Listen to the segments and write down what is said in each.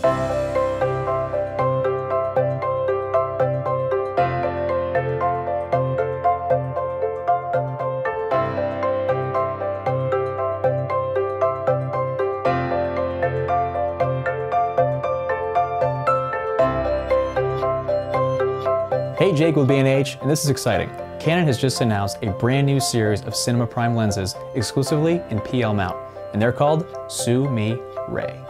Hey, Jake with B&H, and this is exciting. Canon has just announced a brand new series of SUMIRE Prime lenses exclusively in PL mount, and they're called SUMIRE.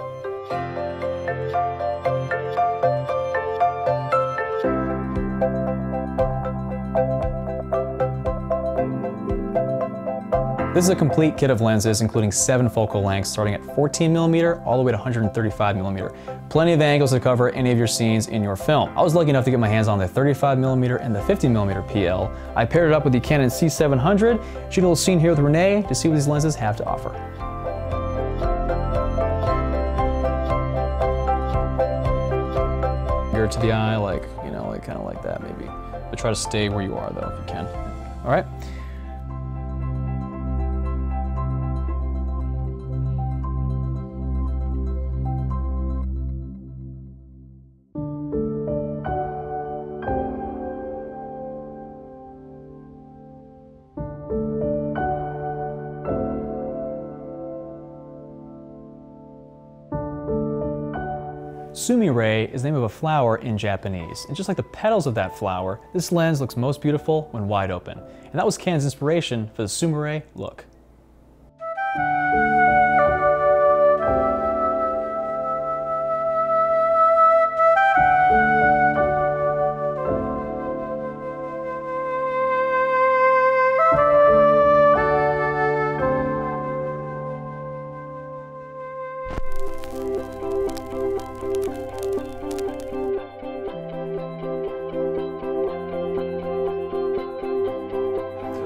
This is a complete kit of lenses including 7 focal lengths starting at 14mm all the way to 135mm. Plenty of angles to cover any of your scenes in your film. I was lucky enough to get my hands on the 35mm and the 50mm PL. I paired it up with the Canon C700, shoot a little scene here with Renee to see what these lenses have to offer. Mirror to the eye, like, you know, like kind of like that maybe. But try to stay where you are though if you can. All right. SUMIRE is the name of a flower in Japanese, and just like the petals of that flower, this lens looks most beautiful when wide open. And that was Canon's inspiration for the SUMIRE look.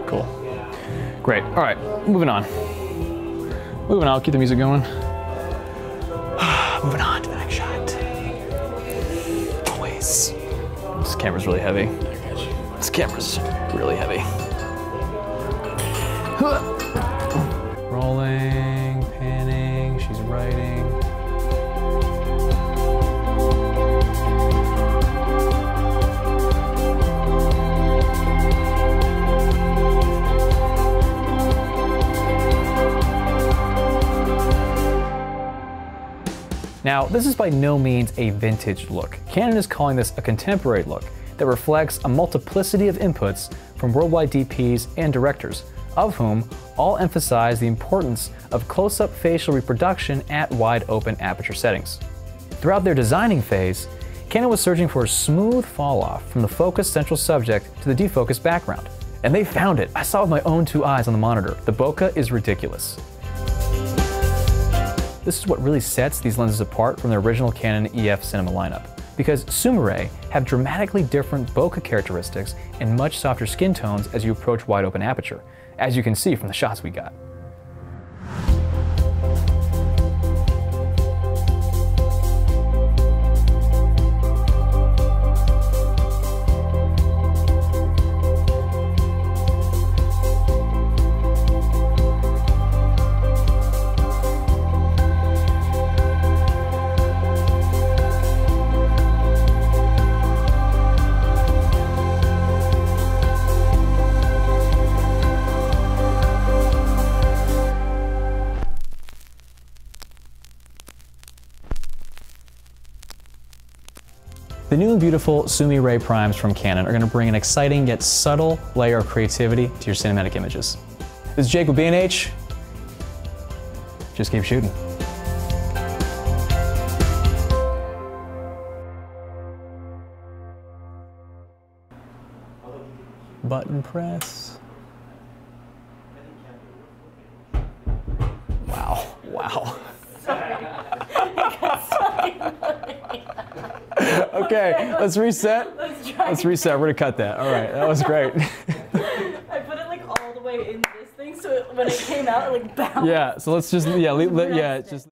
Cool. Great. All right, moving on. Moving on, keep the music going. Moving on to the next shot. Always. This camera's really heavy. This camera's really heavy. Rolling, panning, she's writing. Now, this is by no means a vintage look. Canon is calling this a contemporary look that reflects a multiplicity of inputs from worldwide DPs and directors, of whom all emphasize the importance of close-up facial reproduction at wide-open aperture settings. Throughout their designing phase, Canon was searching for a smooth fall-off from the focused central subject to the defocused background. And they found it. I saw it with my own 2 eyes on the monitor. The bokeh is ridiculous. This is what really sets these lenses apart from their original Canon EF cinema lineup, because SUMIRE have dramatically different bokeh characteristics and much softer skin tones as you approach wide open aperture, as you can see from the shots we got. The new and beautiful SUMIRE Primes from Canon are going to bring an exciting yet subtle layer of creativity to your cinematic images. This is Jake with B&H. Just keep shooting. Button press. Wow, wow. Okay, let's reset. Let's reset. We're gonna cut that. All right, that was great. I put it like all the way in this thing, so when it came out, it like bounced. Yeah. So let's just just.